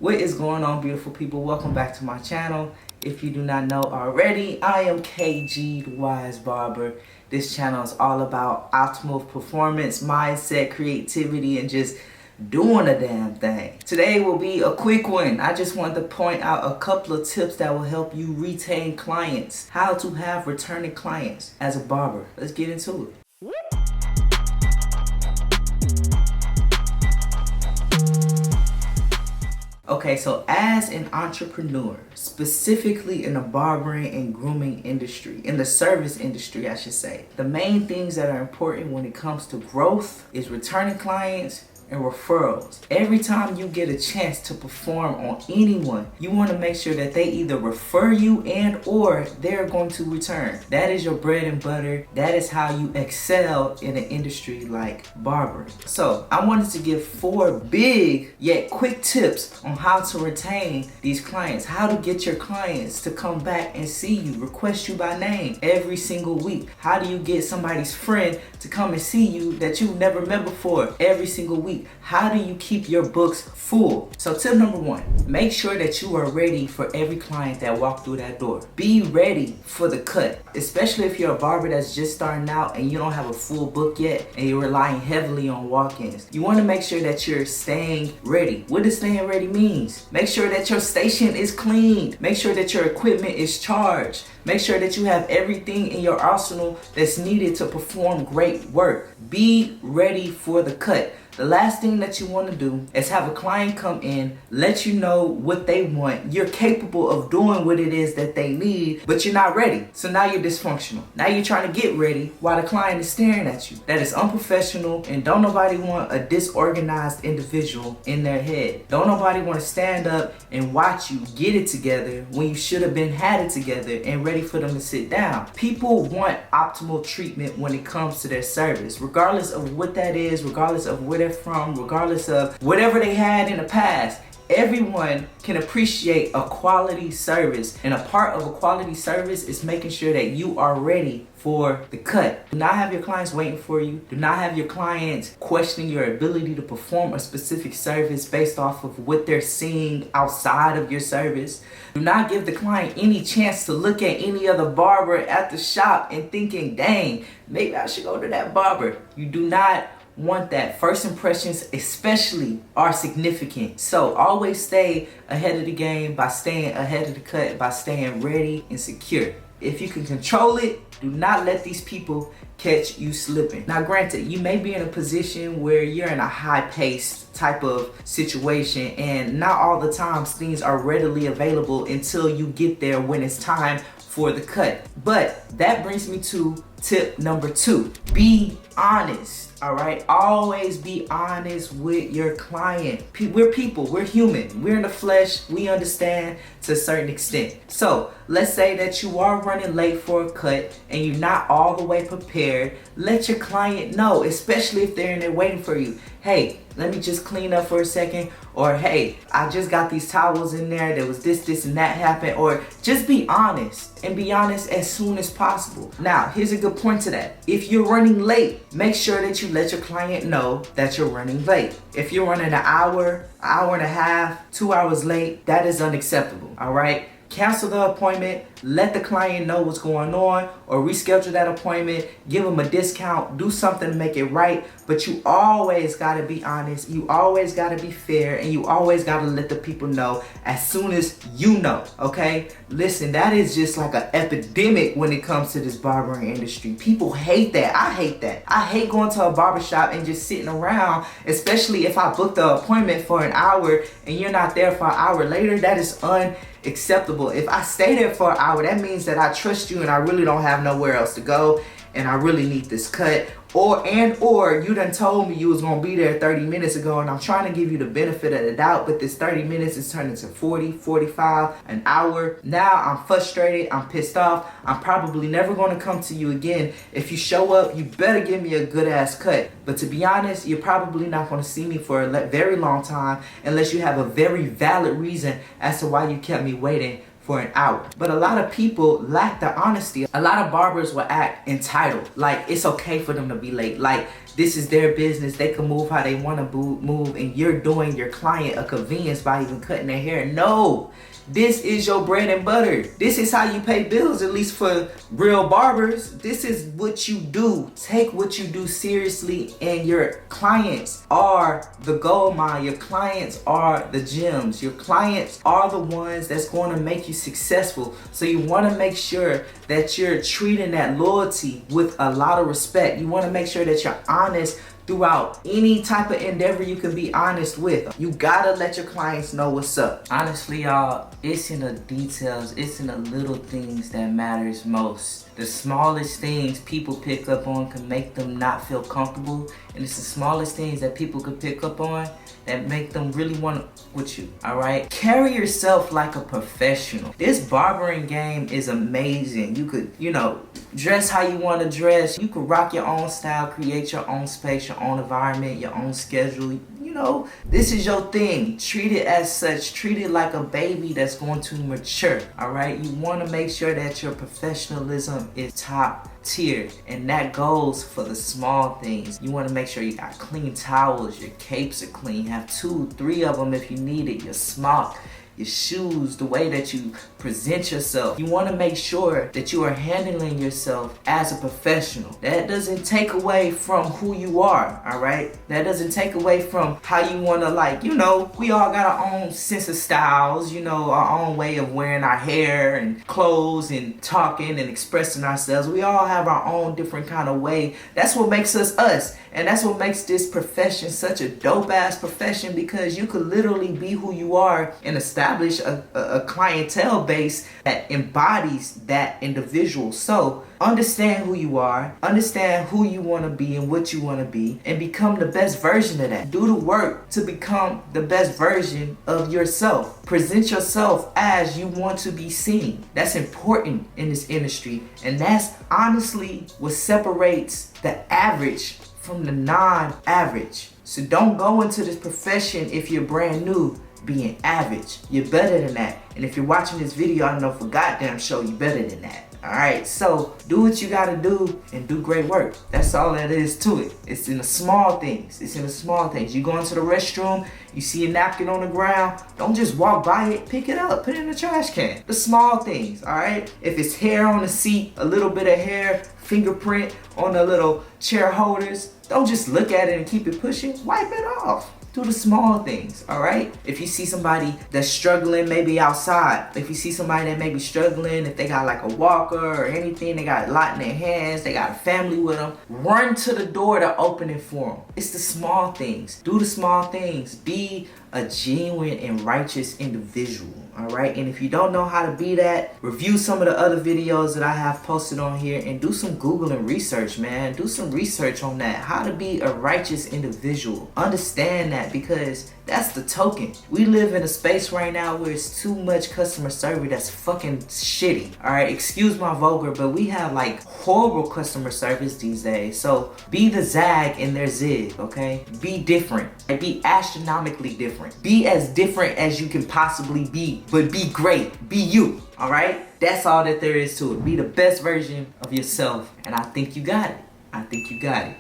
What is going on, beautiful people? Welcome back to my channel. If you do not know already, I am KayyG the Wise Barber. This channel is all about optimal performance, mindset, creativity, and just doing a damn thing. Today will be a quick one. I just wanted to point out a couple of tips that will help you retain clients. How to have returning clients as a barber. Let's get into it. Okay, so as an entrepreneur, specifically in the barbering and grooming industry, in the service industry, I should say, the main things that are important when it comes to growth is returning clients and referrals. Every time you get a chance to perform on anyone, you want to make sure that they either refer you and or they're going to return. That is your bread and butter. That is how you excel in an industry like barbering. So I wanted to give 4 big yet quick tips on how to retain these clients, how to get your clients to come back and see you, request you by name every single week. How do you get somebody's friend to come and see you that you've never met before every single week? How do you keep your books full? So tip number 1, make sure that you are ready for every client that walks through that door. Be ready for the cut, especially if you're a barber that's just starting out and you don't have a full book yet and you're relying heavily on walk-ins. You want to make sure that you're staying ready. What does staying ready means? Make sure that your station is cleaned. Make sure that your equipment is charged. Make sure that you have everything in your arsenal that's needed to perform great work. Be ready for the cut. The last thing that you want to do is have a client come in, let you know what they want. You're capable of doing what it is that they need, but you're not ready. So now you're dysfunctional. Now you're trying to get ready while the client is staring at you. That is unprofessional, and don't nobody want a disorganized individual in their head. Don't nobody want to stand up and watch you get it together when you should have been had it together and ready for them to sit down. People want optimal treatment when it comes to their service, regardless of what that is, regardless of where they're from, regardless of whatever they had in the past. Everyone can appreciate a quality service, and a part of a quality service is making sure that you are ready for the cut. Do not have your clients waiting for you. Do not have your clients questioning your ability to perform a specific service based off of what they're seeing outside of your service. Do not give the client any chance to look at any other barber at the shop and thinking, dang, maybe I should go to that barber. You do not want that. First impressions especially are significant. So always stay ahead of the game by staying ahead of the cut, by staying ready and secure. If you can control it, do not let these people catch you slipping. Now granted, you may be in a position where you're in a high-paced type of situation, and not all the times things are readily available until you get there when it's time for the cut. But that brings me to tip number 2. Be honest. All right, always be honest with your client. We're people, we're human, we're in the flesh, we understand to a certain extent. So let's say that you are running late for a cut and you're not all the way prepared. Let your client know, especially if they're in there waiting for you. Hey, let me just clean up for a second. Or hey, I just got these towels in there. There was this, and that happened. Or just be honest, and be honest as soon as possible. Now, here's a good point to that. If you're running late, make sure that you let your client know that you're running late. If you're running an hour and a half, 2 hours late, that is unacceptable, all right? Cancel the appointment, let the client know what's going on, or reschedule that appointment, give them a discount, do something to make it right. But you always gotta be honest, you always gotta be fair, and you always gotta let the people know as soon as you know, okay? Listen, that is just like an epidemic when it comes to this barbering industry. People hate that. I hate that. I hate going to a barbershop and just sitting around, especially if I booked the appointment for an hour and you're not there for an hour later. That is unacceptable. If I stay there for an hour, that means that I trust you and I really don't have nowhere else to go and I really need this cut. Or you done told me you was gonna be there 30 minutes ago and I'm trying to give you the benefit of the doubt, but this 30 minutes is turning to 40, 45, an hour. Now I'm frustrated, I'm pissed off. I'm probably never gonna come to you again. If you show up, you better give me a good ass cut. But to be honest, you're probably not gonna see me for a very long time unless you have a very valid reason as to why you kept me waiting for an hour. But a lot of people lack the honesty. A lot of barbers will act entitled, like it's okay for them to be late. Like this is their business. They can move how they want to move, and you're doing your client a convenience by even cutting their hair. No. This is your bread and butter. This is how you pay bills, at least for real barbers. This is what you do. Take what you do seriously, and your clients are the gold mine. Your clients are the gems. Your clients are the ones that's going to make you successful. So you want to make sure that you're treating that loyalty with a lot of respect. You want to make sure that you're honest throughout any type of endeavor you can be honest with. You gotta let your clients know what's up. Honestly, y'all, it's in the details, it's in the little things that matters most. The smallest things people pick up on can make them not feel comfortable, and it's the smallest things that people could pick up on that make them really want to with you, all right? Carry yourself like a professional. This barbering game is amazing. You could, dress how you want to dress. You could rock your own style, create your own space, your own environment, your own schedule. This is your thing. Treat it as such. Treat it like a baby that's going to mature, all right? You want to make sure that your professionalism is top tier, and that goes for the small things. You want to make sure you got clean towels, your capes are clean, have 2, 3 of them if you need it, your smock, your shoes, the way that you present yourself. You want to make sure that you are handling yourself as a professional. That doesn't take away from who you are, all right? That doesn't take away from how you want to, we all got our own sense of styles, our own way of wearing our hair and clothes and talking and expressing ourselves. We all have our own different kind of way. That's what makes us us. And that's what makes this profession such a dope ass profession, because you could literally be who you are and establish a clientele base that embodies that individual. So understand who you are, understand who you want to be and what you want to be, and become the best version of that. Do the work to become the best version of yourself. Present yourself as you want to be seen. That's important in this industry, and that's honestly what separates the average from the non-average. So don't go into this profession if you're brand new being average. You're better than that. And if you're watching this video, I know for goddamn sure you're better than that. Alright, so do what you gotta do and do great work. That's all that is to it. It's in the small things. It's in the small things. You go into the restroom, you see a napkin on the ground, don't just walk by it, pick it up, put it in the trash can. The small things, alright? If it's hair on the seat, a little bit of hair, fingerprint on the little chair holders, don't just look at it and keep it pushing. Wipe it off. Do the small things, all right? If you see somebody that's struggling maybe outside, if you see somebody that may be struggling, if they got like a walker or anything, they got a lot in their hands, they got a family with them, run to the door to open it for them. It's the small things. Do the small things. Be a genuine and righteous individual, all right? And if you don't know how to be that, review some of the other videos that I have posted on here and do some Google and research, man. Do some research on that, how to be a righteous individual. Understand that, because that's the token. We live in a space right now where it's too much customer service that's fucking shitty, all right? Excuse my vulgar, but we have like horrible customer service these days. So be the zag in their zig, okay? Be different. Like, be astronomically different. Be as different as you can possibly be, but be great. Be you, all right? That's all that there is to it. Be the best version of yourself, and I think you got it. I think you got it.